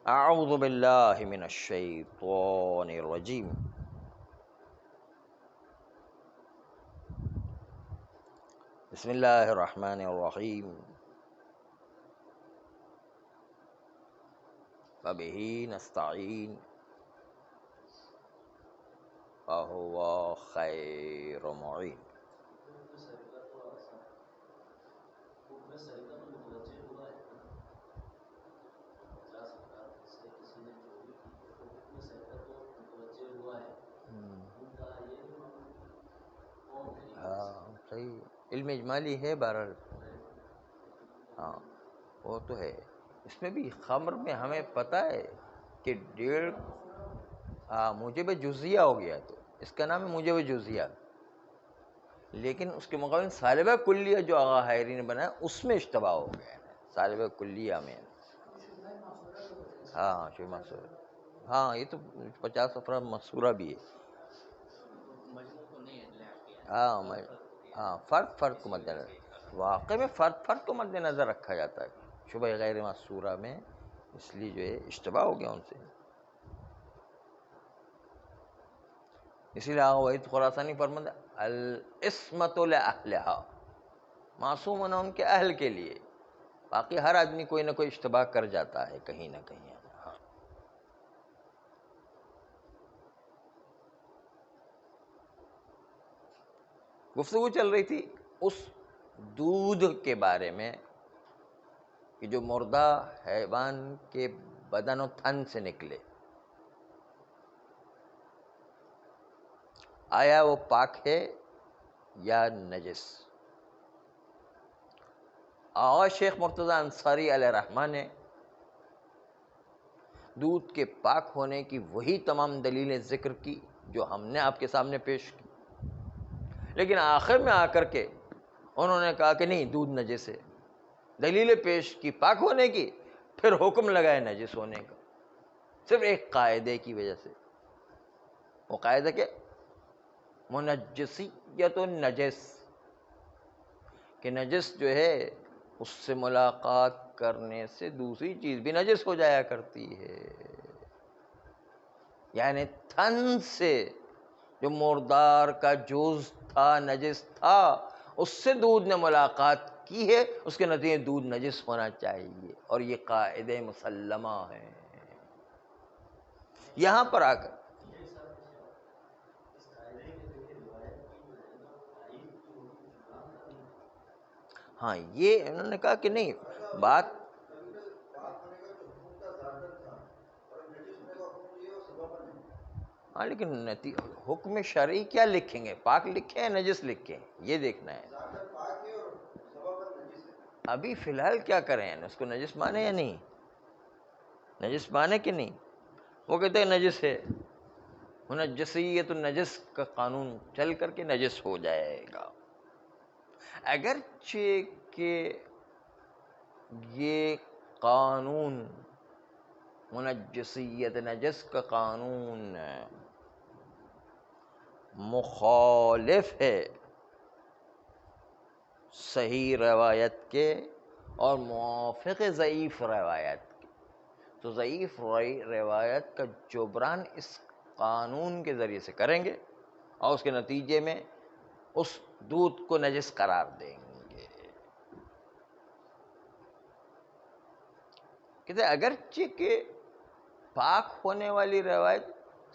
اعوذ باللہ من الشیطان الرجیم بسم اللہ الرحمن الرحیم وبہ نستعین وہو خیر معین۔ ہاں صحیح، علم اجمالی ہے بہرحال، ہاں وہ تو ہے۔ اس میں بھی خمر میں ہمیں پتہ ہے کہ موجب جزیہ ہو گیا، تو اس کا نام ہے موجب جزیہ، لیکن اس کے مقابل سالبہ کلیہ جو آغا حیری نے بنایا اس میں اشتباہ ہو گیا ہے، سالبہ کلیہ میں۔ ہاں شیخ منصور، ہاں یہ تو 50 افراد مقصورہ بھی ہے۔ ہاں فرق کو مد نظر، واقع میں فرق کو مد نظر رکھا جاتا ہے شبہ غیر مقصورہ میں، اس لیے جو ہے اشتباہ ہو گیا ان سے۔ اسی لیے آغا وحید خراسانی فرماتے العصمۃ لأہلہا، معصوم ہونا ان کے اہل کے لیے، باقی ہر آدمی کوئی نہ کوئی اشتباہ کر جاتا ہے کہیں نہ کہیں۔ ہاں گفتگو چل رہی تھی اس دودھ کے بارے میں کہ جو مردہ حیوان کے بدن و تھن سے نکلے، آیا وہ پاک ہے یا نجس؟ آغا شیخ مرتضی انصاری علیہ رحمہ نے دودھ کے پاک ہونے کی وہی تمام دلیلیں ذکر کی جو ہم نے آپ کے سامنے پیش کی، لیکن آخر میں آ کر کے انہوں نے کہا کہ نہیں، دودھ نجس ہے، دلیلیں پیش کی پاک ہونے کی، پھر حکم لگائے نجس ہونے کا، صرف ایک قاعدے کی وجہ سے۔ وہ قاعدہ کہ منجسیت النجس، کہ نجس جو ہے اس سے ملاقات کرنے سے دوسری چیز بھی نجس ہو جایا کرتی ہے، یعنی تھن سے جو مردار کا جوز تھا، نجس تھا، اس سے دودھ نے ملاقات کی ہے، اس کے نتیجے دودھ نجس ہونا چاہیے، اور یہ قاعدہ مسلمہ ہے۔ یہاں پر آ کر ہاں یہ انہوں نے کہا کہ نہیں، بات ہاں لیکن حکم شرعی کیا لکھیں گے، پاک لکھیں یا نجس لکھیں، یہ دیکھنا ہے۔ ابھی فی الحال کیا کریں، اس کو نجس مانے یا نہیں، نجس مانے کہ نہیں؟ وہ کہتے ہیں نجس ہے، منجسیت النجس کا قانون چل کر کے نجس ہو جائے گا، اگرچہ کہ یہ قانون منجسیت نجس کا قانون مخالف ہے صحیح روایت کے اور موافق ضعیف روایت کے، تو ضعیف روایت کا جبران اس قانون کے ذریعے سے کریں گے اور اس کے نتیجے میں اس دودھ کو نجس قرار دیں گے۔ کہتے ہیں اگرچہ کہ پاک ہونے والی روایت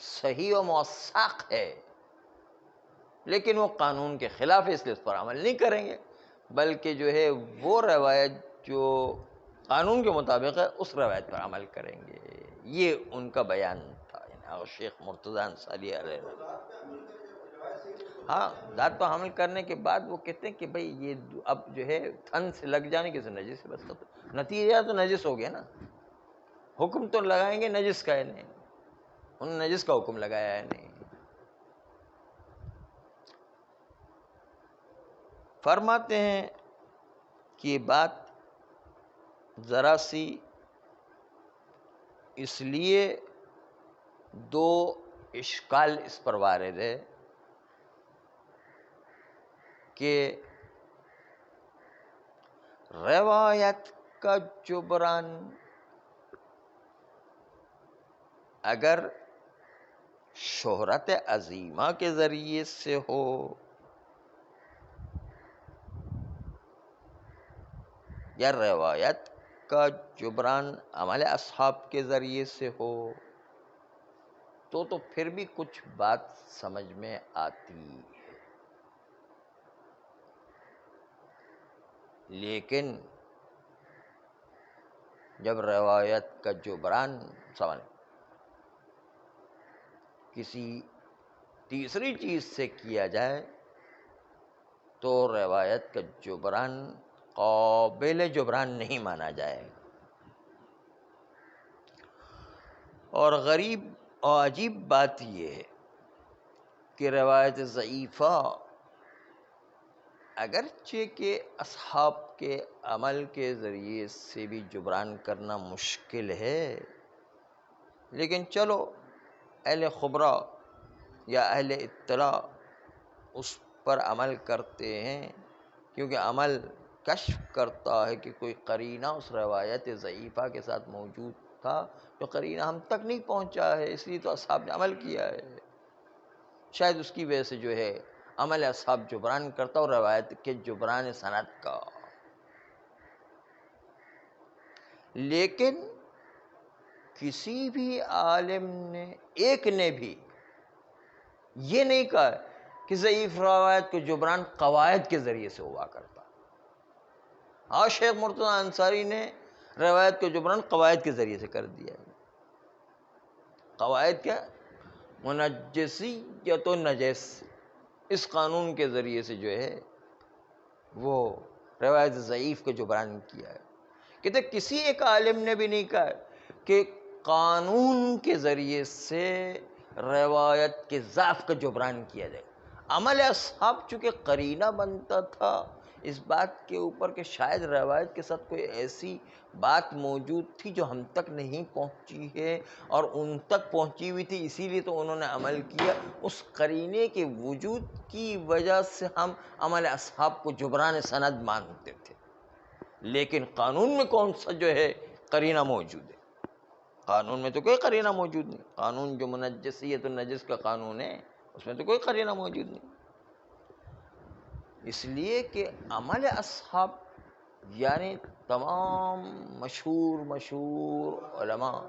صحیح و موثق ہے، لیکن وہ قانون کے خلاف ہے، اس لیے اس پر عمل نہیں کریں گے، بلکہ جو ہے وہ روایت جو قانون کے مطابق ہے اس روایت پر عمل کریں گے۔ یہ ان کا بیان تھا، یعنی شیخ مرتضی انصاری علیہ رحمۃ۔ ہاں ذات پر حمل کرنے کے بعد وہ کہتے ہیں کہ بھئی یہ اب جو ہے تھن سے لگ جانے کے سے نجس ہے، بس ختم، نتیجہ تو نجس ہو گیا نا، حکم تو لگائیں گے نجس کا ہے نہیں، انہوں نے نجس کا حکم لگایا ہے نہیں۔ فرماتے ہیں کہ یہ بات ذرا سی اس لیے دو اشکال اس پر وارد ہے کہ روایت کا جبران اگر شہرت عظیمہ کے ذریعے سے ہو یا روایت کا جبران عمل اصحاب کے ذریعے سے ہو تو پھر بھی کچھ بات سمجھ میں آتی ہے. لیکن جب روایت کا جبران کسی تیسری چیز سے کیا جائے تو روایت کا جبران قابل جبران نہیں مانا جائے گا. اور غریب اور عجیب بات یہ ہے کہ روایت ضعیفہ اگرچہ کہ اصحاب کے عمل کے ذریعے سے بھی جبران کرنا مشکل ہے، لیکن چلو اہل خبرہ یا اہل اطلاع اس پر عمل کرتے ہیں، کیونکہ عمل کشف کرتا ہے کہ کوئی قرینہ اس روایت ضعیفہ کے ساتھ موجود تھا جو قرینہ ہم تک نہیں پہنچا ہے، اس لیے تو اصحاب نے عمل کیا ہے. شاید اس کی وجہ سے جو ہے عمل اصحاب جبران کرتا اور روایت کے جبران سند کا. لیکن کسی بھی عالم نے ایک نے بھی یہ نہیں کہا کہ ضعیف روایت کو جبران قواعد کے ذریعے سے ہوا کرتا. ہاں، شیخ مرتضی انصاری نے روایت کو جبران قواعد کے ذریعے سے کر دیا ہے. قواعد کیا؟ منجسیت و نجس، اس قانون کے ذریعے سے جو ہے وہ روایت ضعیف کو جبران کیا ہے. کہتے کسی ایک عالم نے بھی نہیں کہا کہ قانون کے ذریعے سے روایت کے ضعف کا جبران کیا جائے. عمل اصحاب چونکہ قرینہ بنتا تھا اس بات کے اوپر کہ شاید روایت کے ساتھ کوئی ایسی بات موجود تھی جو ہم تک نہیں پہنچی ہے اور ان تک پہنچی ہوئی تھی، اسی لیے تو انہوں نے عمل کیا. اس قرینے کے وجود کی وجہ سے ہم عمل اصحاب کو جبران سند مانتے تھے. لیکن قانون میں کون سا جو ہے قرینہ موجود ہے؟ قانون میں تو کوئی قرینہ موجود نہیں. قانون جو منجسیت النجس کا قانون ہے اس میں تو کوئی قرینہ موجود نہیں. اس لیے کہ عمل اصحاب یعنی تمام مشہور علماء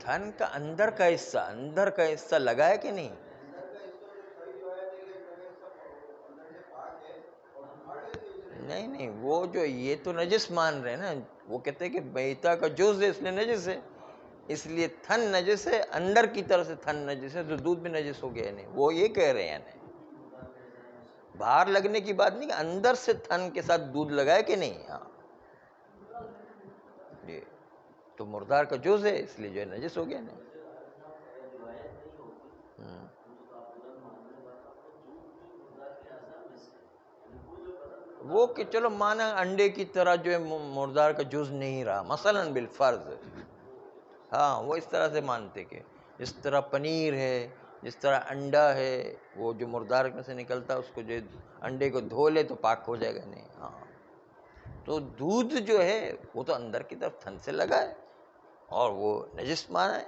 تھن کا اندر کا حصہ لگا ہے کہ نہیں؟ نہیں وہ جو یہ تو نجس مان رہے ہیں نا، وہ کہتے ہیں کہ میتا کا جز ہے اس لیے نجس ہے، اس لیے تھن نجس ہے، اندر کی طرف سے تھن نجس ہے تو دودھ بھی نجس ہو گیا. نہیں وہ یہ کہہ رہے ہیں باہر لگنے کی بات نہیں، کہ اندر سے تھن کے ساتھ دودھ لگائے کہ نہیں. ہاں یہ تو مردار کا جز ہے اس لیے جو ہے نجس ہو گیا. نہیں وہ کہ چلو مانا انڈے کی طرح جو ہے مردار کا جز نہیں رہا مثلا بالفرض. ہاں وہ اس طرح سے مانتے کہ جس طرح پنیر ہے، جس طرح انڈا ہے، وہ جو مردار میں سے نکلتا ہے اس کو جو انڈے کو دھو لے تو پاک ہو جائے گا. نہیں، ہاں تو دودھ جو ہے وہ تو اندر کی طرف تھن سے لگا ہے اور وہ نجس مانا ہے.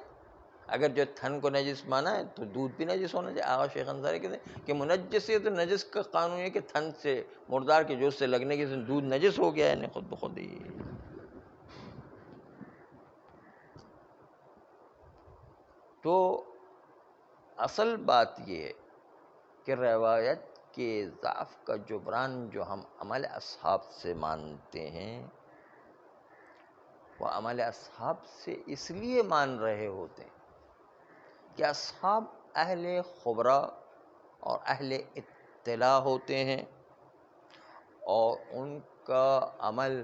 اگر جو تھن کو نجس مانا ہے تو دودھ بھی نجس ہونا چاہیے. آغا شیخ انصاری کہتے ہیں کہ منجسیت نجس کا قانون ہے کہ تھن سے مردار کے جوز سے لگنے کے دودھ نجس ہو گیا ہے خود بخود ہی. تو اصل بات یہ ہے کہ روایت کے ضعف کا جبران جو ہم عمل اصحاب سے مانتے ہیں وہ عمل اصحاب سے اس لیے مان رہے ہوتے ہیں کہ اصحاب اہل خبرہ اور اہل اطلاع ہوتے ہیں اور ان کا عمل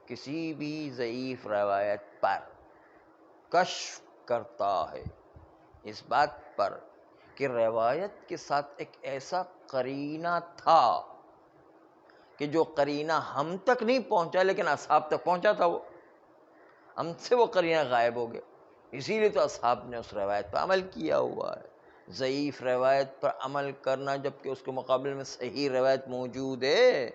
کسی بھی ضعیف روایت پر کشف کرتا ہے اس بات پر کہ روایت کے ساتھ ایک ایسا قرینہ تھا کہ جو قرینہ ہم تک نہیں پہنچا لیکن اصحاب تک پہنچا تھا، وہ ہم سے وہ قرینہ غائب ہو گیا، اسی لیے تو اصحاب نے اس روایت پر عمل کیا ہوا ہے۔ ضعیف روایت پر عمل کرنا جبکہ اس کے مقابلے میں صحیح روایت موجود ہے،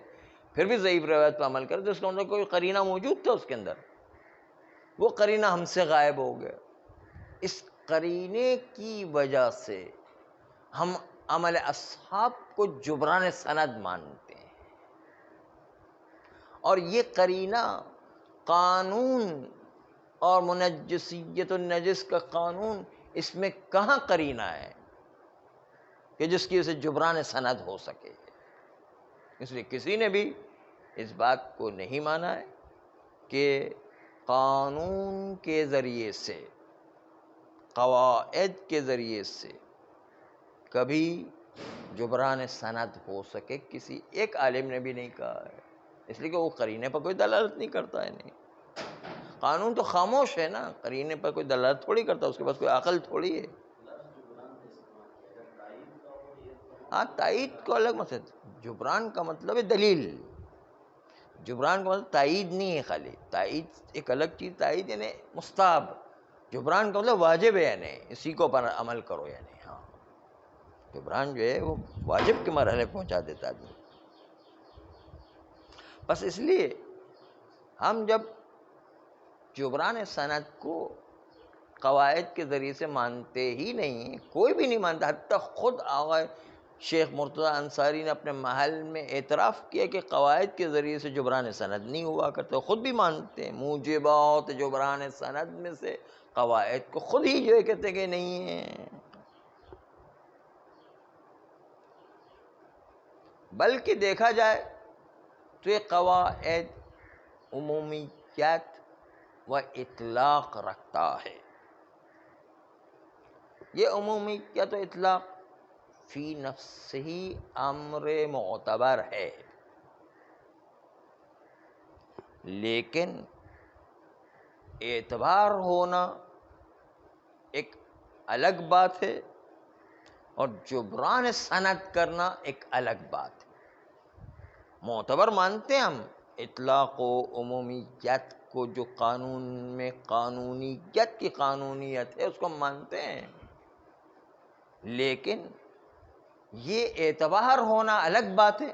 پھر بھی ضعیف روایت پر عمل کرے تو اس کے اندر کوئی قرینہ موجود تھا، اس کے اندر وہ قرینہ ہم سے غائب ہو گیا۔ اس قرینے کی وجہ سے ہم عمل اصحاب کو جبران سند مانتے ہیں، اور یہ قرینہ قانون اور منجسیت النجس کا قانون، اس میں کہاں قرینہ ہے کہ جس کی وجہ سے جبران سند ہو سکے؟ اس لیے کسی نے بھی اس بات کو نہیں مانا ہے کہ قانون کے ذریعے سے، قواعد کے ذریعے سے کبھی جبران سند ہو سکے، کسی ایک عالم نے بھی نہیں کہا ہے، اس لیے کہ وہ قرینے پر کوئی دلالت نہیں کرتا ہے۔ نہیں، قانون تو خاموش ہے نا، قرینے پر کوئی دلالت تھوڑی کرتا، اس کے پاس کوئی عقل تھوڑی ہے۔ ہاں، تائید کو الگ مطلب، جبران کا مطلب ہے دلیل، جبران کا مطلب تائید نہیں ہے، خالی تائید ایک الگ چیز، تائید یعنی مستحب، جبران کا مطلب واجب ہے، یعنی اسی کو پر عمل کرو، یعنی ہاں، جبران جو ہے وہ واجب کے مرحلے پہنچا دیتا ہے۔ بس اس لیے ہم جب جبران سند کو قواعد کے ذریعے سے مانتے ہی نہیں، کوئی بھی نہیں مانتا، حتیٰ خود آقا شیخ مرتضیٰ انصاری نے اپنے محل میں اعتراف کیا کہ قواعد کے ذریعے سے جبران سند نہیں ہوا کرتے، خود بھی مانتے ہیں موجبات جبران سند میں سے قواعد کو خود ہی جو ہے کہتے کہ نہیں ہیں، بلکہ دیکھا جائے تو یہ قواعد عمومیت و اطلاق رکھتا ہے۔ یہ عمومیت و اطلاق فی نفس ہی امر معتبر ہے، لیکن اعتبار ہونا ایک الگ بات ہے اور جبران سند کرنا ایک الگ بات ہے۔ معتبر مانتے ہیں ہم اطلاق و عمومیت کو، جو قانون میں قانونیت کی قانونیت ہے اس کو ہم مانتے ہیں، لیکن یہ اعتبار ہونا الگ بات ہے،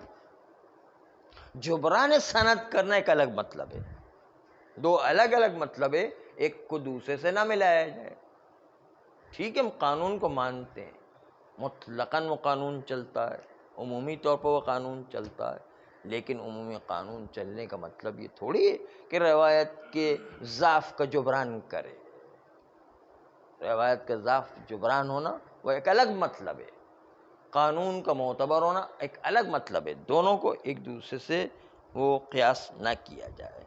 جبران سند کرنا ایک الگ مطلب ہے، دو الگ الگ مطلب ہے، ایک کو دوسرے سے نہ ملایا جائے۔ ٹھیک ہے، ہم قانون کو مانتے ہیں، مطلقاً وہ قانون چلتا ہے، عمومی طور پر وہ قانون چلتا ہے، لیکن عمومی قانون چلنے کا مطلب یہ تھوڑی ہے کہ روایت کے ضعف کا جبران کرے۔ روایت کا ضعف جبران ہونا وہ ایک الگ مطلب ہے، قانون کا معتبر ہونا ایک الگ مطلب ہے، دونوں کو ایک دوسرے سے وہ قیاس نہ کیا جائے۔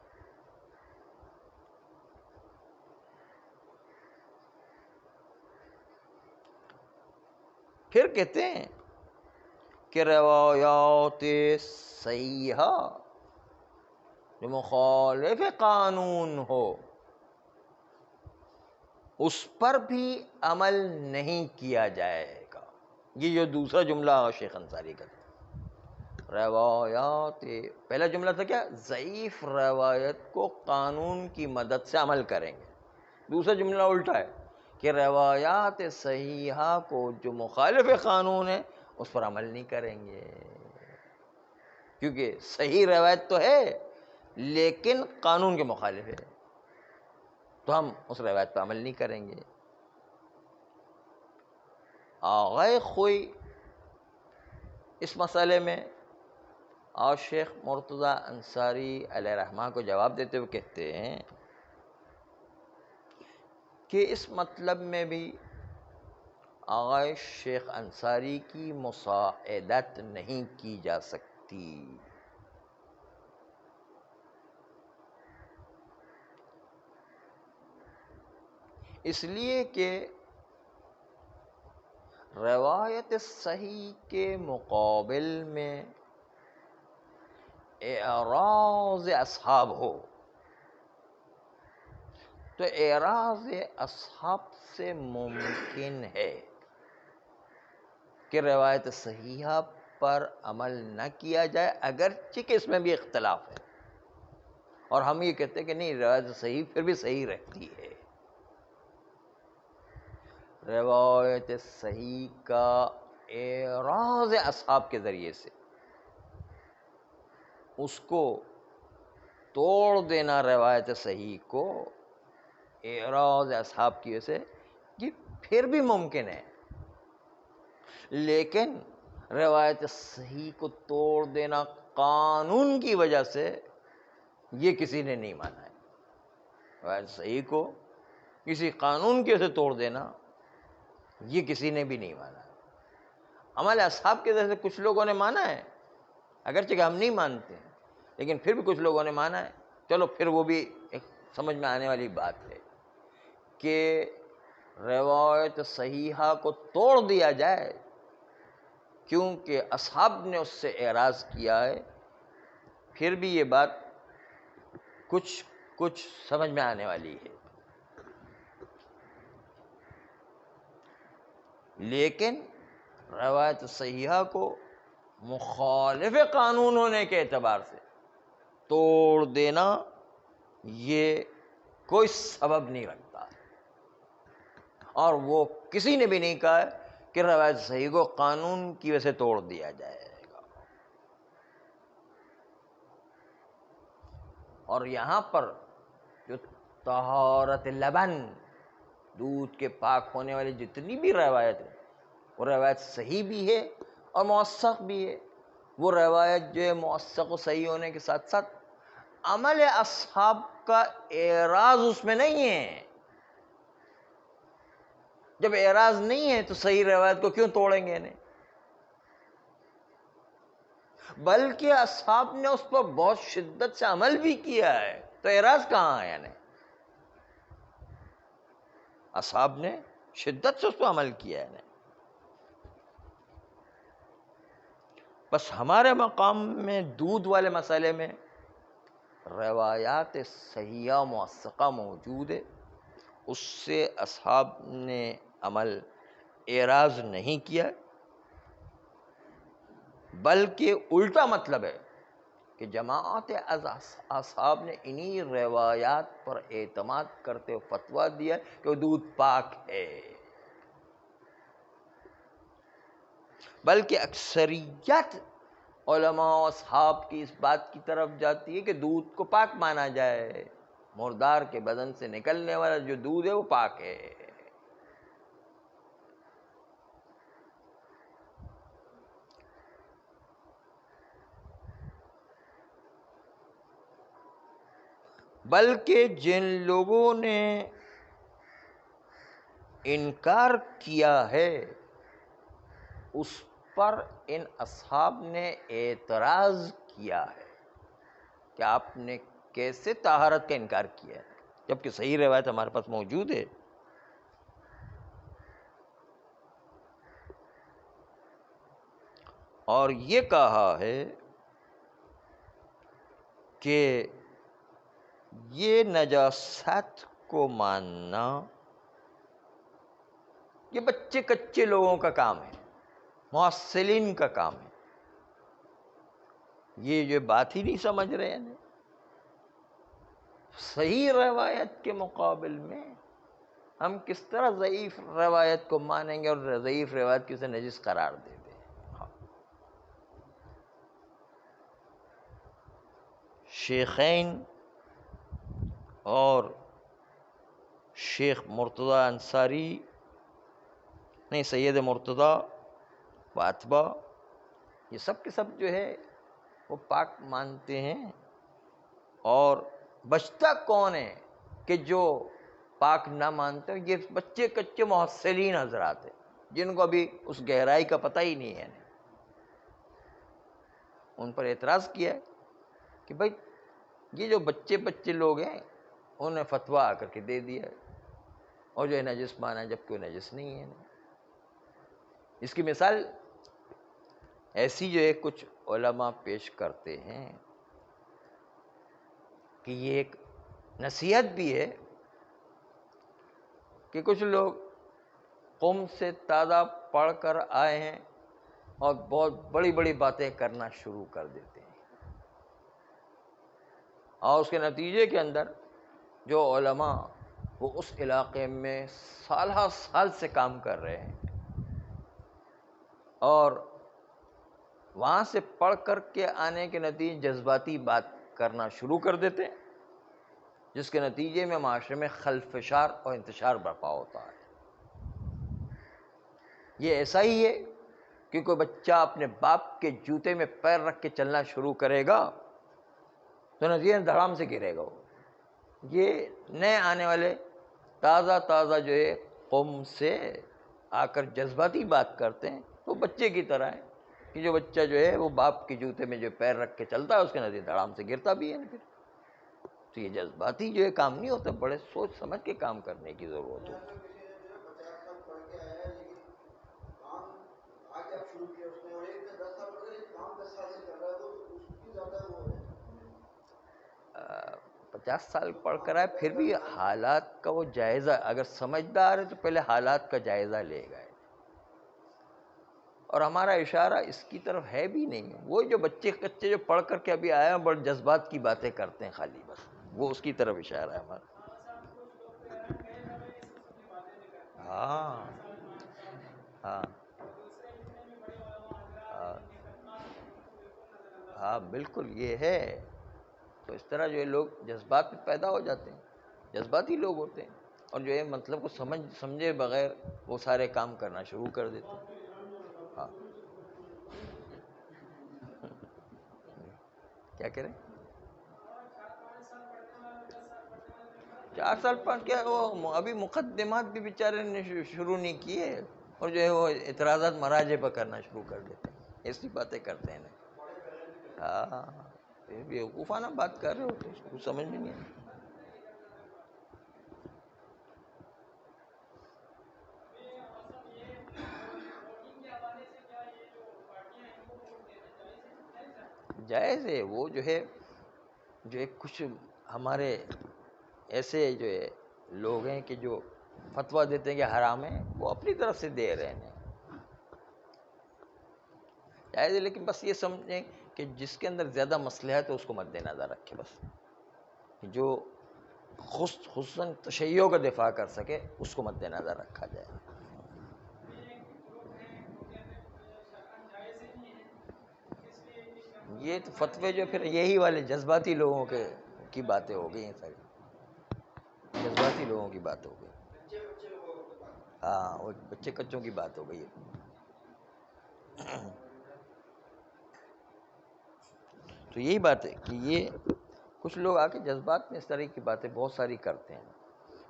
پھر کہتے ہیں کہ روایات صحیحہ جو مخالف قانون ہو اس پر بھی عمل نہیں کیا جائے گا۔ یہ جو دوسرا جملہ شیخ انصاری کا تھا، روایات، پہلا جملہ تھا کیا؟ ضعیف روایت کو قانون کی مدد سے عمل کریں گے، دوسرا جملہ الٹا ہے کہ روایات صحیحہ کو جو مخالف قانون ہے اس پر عمل نہیں کریں گے، کیونکہ صحیح روایت تو ہے لیکن قانون کے مخالف ہے، تو ہم اس روایت پر عمل نہیں کریں گے۔ آغائے خوئی اس مسئلے میں اور شیخ مرتضیٰ انصاری علیہ رحمہ کو جواب دیتے ہوئے کہتے ہیں کہ اس مطلب میں بھی آغائے شیخ انصاری کی مساعدت نہیں کی جا سکتی، اس لیے کہ روایت صحیح کے مقابل میں اعراض اصحاب ہو تو اعراض اصحاب سے ممکن ہے کہ روایت صحیحہ پر عمل نہ کیا جائے، اگرچہ کہ اس میں بھی اختلاف ہے، اور ہم یہ کہتے ہیں کہ نہیں روایت صحیح پھر بھی صحیح رہتی ہے۔ روایت صحیح کا اعراض اصحاب کے ذریعے سے اس کو توڑ دینا، روایت صحیح کو اعراض اصحاب کی وجہ سے یہ پھر بھی ممکن ہے، لیکن روایت صحیح کو توڑ دینا قانون کی وجہ سے یہ کسی نے نہیں مانا ہے۔ روایت صحیح کو کسی قانون کی وجہ سے توڑ دینا یہ کسی نے بھی نہیں مانا۔ عمل اصحاب کے ذریعے سے کچھ لوگوں نے مانا ہے، اگرچہ کہ ہم نہیں مانتے ہیں، لیکن پھر بھی کچھ لوگوں نے مانا ہے۔ چلو پھر وہ بھی ایک سمجھ میں آنے والی بات ہے کہ روایت صحیحہ کو توڑ دیا جائے کیونکہ اصحاب نے اس سے اعراض کیا ہے، پھر بھی یہ بات کچھ سمجھ میں آنے والی ہے۔ لیکن روایت صحیحہ کو مخالف قانون ہونے کے اعتبار سے توڑ دینا یہ کوئی سبب نہیں رکھتا، اور وہ کسی نے بھی نہیں کہا ہے کہ روایت صحیح کو قانون کی وجہ سے توڑ دیا جائے گا۔ اور یہاں پر جو طہارت لبن، دودھ کے پاک ہونے والی جتنی بھی روایت ہے وہ روایت صحیح بھی ہے اور موثق بھی ہے۔ وہ روایت جو ہے موثق و صحیح ہونے کے ساتھ ساتھ عمل اصحاب کا اعراض اس میں نہیں ہے۔ جب اعراض نہیں ہے تو صحیح روایت کو کیوں توڑیں گے انہیں؟ بلکہ اصحاب نے اس پر بہت شدت سے عمل بھی کیا ہے، تو اعراض کہاں ہے؟ یعنی اصحاب نے شدت سے اس پر عمل کیا ہے۔ بس ہمارے مقام میں دودھ والے مسئلے میں روایات صحیحہ موثقہ موجود ہے، اس سے اصحاب نے عمل اعراض نہیں کیا، بلکہ الٹا مطلب ہے کہ جماعت اصحاب نے انہی روایات پر اعتماد کرتے ہوئے فتویٰ دیا کہ وہ دودھ پاک ہے، بلکہ اکثریت علماء و اصحاب کی اس بات کی طرف جاتی ہے کہ دودھ کو پاک مانا جائے، مردار کے بدن سے نکلنے والا جو دودھ ہے وہ پاک ہے۔ بلکہ جن لوگوں نے انکار کیا ہے اس پر ان اصحاب نے اعتراض کیا ہے کہ آپ نے کیسے طہارت کا انکار کیا ہے جبکہ صحیح روایت ہمارے پاس موجود ہے۔ اور یہ کہا ہے کہ یہ نجاست کو ماننا یہ بچے کچے لوگوں کا کام ہے، معسلین کا کام ہے۔ یہ جو بات ہی نہیں سمجھ رہے ہیں، صحیح روایت کے مقابل میں ہم کس طرح ضعیف روایت کو مانیں گے اور ضعیف روایت کی اسے نجس قرار دے دیں۔ شیخین اور شیخ مرتضی انصاری نہیں، سید مرتضی و اتباع، یہ سب کے سب جو ہے وہ پاک مانتے ہیں، اور بچتا کون ہے کہ جو پاک نہ مانتے ہیں؟ یہ بچے کچے محصلین حضرات ہیں جن کو ابھی اس گہرائی کا پتہ ہی نہیں ہے۔ ان پر اعتراض کیا ہے کہ بھائی یہ جو بچے لوگ ہیں انہیں فتویٰ آ کر کے دے دیا ہے اور جو ہے نجس مانا جبکہ وہ نجس نہیں ہے۔ اس کی مثال ایسی جو ہے کچھ علماء پیش کرتے ہیں کہ یہ ایک نصیحت بھی ہے کہ کچھ لوگ قم سے تازہ پڑھ کر آئے ہیں اور بہت بڑی بڑی باتیں کرنا شروع کر دیتے ہیں، اور اس کے نتیجے کے اندر جو علماء وہ اس علاقے میں سالہ سال سے کام کر رہے ہیں اور وہاں سے پڑھ کر کے آنے کے نتیجے جذباتی بات کرنا شروع کر دیتے ہیں، جس کے نتیجے میں معاشرے میں خلفشار اور انتشار برپا ہوتا ہے۔ یہ ایسا ہی ہے کہ کوئی بچہ اپنے باپ کے جوتے میں پیر رکھ کے چلنا شروع کرے گا تو نتیجے دھڑام سے گرے گا وہ۔ یہ نئے آنے والے تازہ جو ہے قوم سے آ کر جذباتی بات کرتے ہیں تو بچے کی طرح ہے کہ جو بچہ جو ہے وہ باپ کے جوتے میں جو پیر رکھ کے چلتا ہے اس کے نتیجے دھڑام سے گرتا بھی ہے نا۔ پھر تو یہ جذباتی جو ہے کام نہیں ہوتا، بڑے سوچ سمجھ کے کام کرنے کی ضرورت ہوتی ہے۔ آ، 50 سال پڑھ کر آئے پھر بھی حالات کا وہ جائزہ، اگر سمجھدار ہے تو پہلے حالات کا جائزہ لے گئے، اور ہمارا اشارہ اس کی طرف ہے بھی نہیں۔ وہ جو بچے کچے جو پڑھ کر کے ابھی آئے ہیں بڑے جذبات کی باتیں کرتے ہیں خالی، بس وہ اس کی طرف اشارہ ہے ہمارا۔ ہاں ہاں ہاں ہاں بالکل یہ ہے۔ تو اس طرح جو ہے لوگ جذبات میں پیدا ہو جاتے ہیں، جذباتی لوگ ہوتے ہیں، اور جو ہے مطلب کو سمجھے بغیر وہ سارے کام کرنا شروع کر دیتے ہیں۔ ہاں کیا کہہ رہے ہیں؟ 4 سال پڑھ کے وہ ابھی مقدمات بھی بیچارے نے شروع نہیں کیے، اور جو ہے وہ اعتراضات مراجع پر کرنا شروع کر دیتے ہیں، ایسی باتیں کرتے ہیں نا۔ ہاں بیوقوفانہ بات کر رہے ہوتے ہیں، اس کو سمجھ میں نہیں آتا۔ جائز ہے وہ جو ہے کچھ ہمارے ایسے جو ہے لوگ ہیں کہ جو فتویٰ دیتے ہیں کہ حرام ہے، وہ اپنی طرف سے دے رہے ہیں، جائز ہے، لیکن بس یہ سمجھیں کہ جس کے اندر زیادہ مصلحت ہے اس کو مد نظر رکھے، بس جو خصوصاً تشیع کا دفاع کر سکے اس کو مد نظر رکھا جائے۔ یہ تو فتوے جو پھر یہی والے جذباتی لوگوں کی باتیں ہو گئی ہیں، ساری جذباتی لوگوں کی بات ہو گئی۔ ہاں وہ بچے کچوں کی بات ہو گئی ہے۔ تو یہی بات ہے کہ یہ کچھ لوگ آ کے جذبات میں اس طرح کی باتیں بہت ساری کرتے ہیں،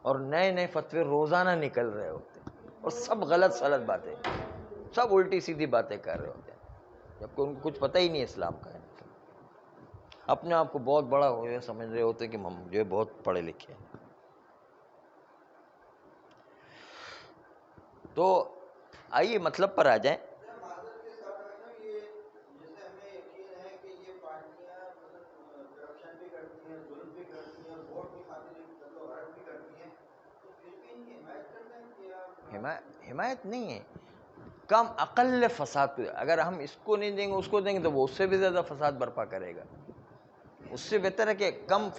اور نئے نئے فتوے روزانہ نکل رہے ہوتے ہیں، اور سب غلط سلط باتیں، سب الٹی سیدھی باتیں کر رہے ہوتے ہیں، جبکہ ان کو کچھ پتہ ہی نہیں اسلام کا ہے۔ اپنے آپ کو بہت بڑا ہوئے سمجھ رہے ہوتے ہیں کہ ہم جو ہے بہت پڑھے لکھے ہیں۔ تو آئیے مطلب پر آ جائیں۔ حمایت نہیں ہے، کم اقل فساد پہ، اگر ہم اس کو نہیں دیں گے اس کو دیں گے تو وہ اس سے بھی زیادہ فساد برپا کرے گا۔ اس سے بہتر ہے کہ کم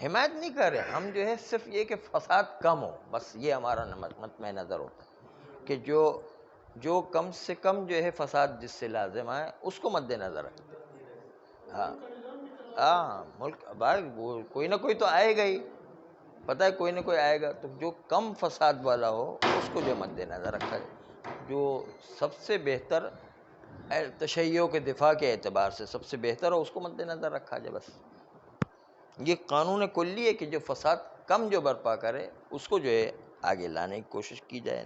حمایت نہیں کر رہے ہم، جو ہے صرف یہ کہ فساد کم ہو، بس یہ ہمارا مطمع نظر ہوتا ہے کہ جو کم سے کم جو ہے فساد جس سے لازم آئے اس کو مد نظر رکھتے ہیں۔ ہاں ہاں ملک وہ کوئی نہ کوئی تو آئے گا ہی، پتہ ہے کوئی نہ کوئی آئے گا، تو جو کم فساد والا ہو اس کو جو مد نظر رکھا جائے، جو سب سے بہتر تشیع کے دفاع کے اعتبار سے سب سے بہتر ہو اس کو مد نظر رکھا جائے، بس یہ قانون کلی ہے کہ جو فساد کم جو برپا کرے اس کو جو ہے آگے لانے کی کوشش کی جائے۔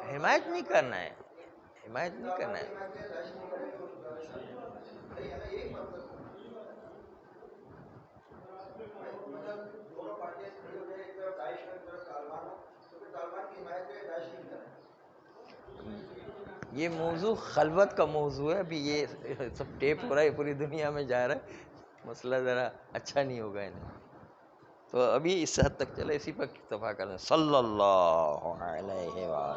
حمایت نہیں کرنا ہے، حمایت نہیں کرنا ہے۔ یہ موضوع خلوت کا موضوع ہے، ابھی یہ سب ٹیپ ہو رہا ہے، پوری دنیا میں جا رہا ہے، مسئلہ ذرا اچھا نہیں ہوگا انہیں. تو ابھی اس حد تک چلے، اسی پر اکتفا کریں. صلی اللہ علیہ وآلہ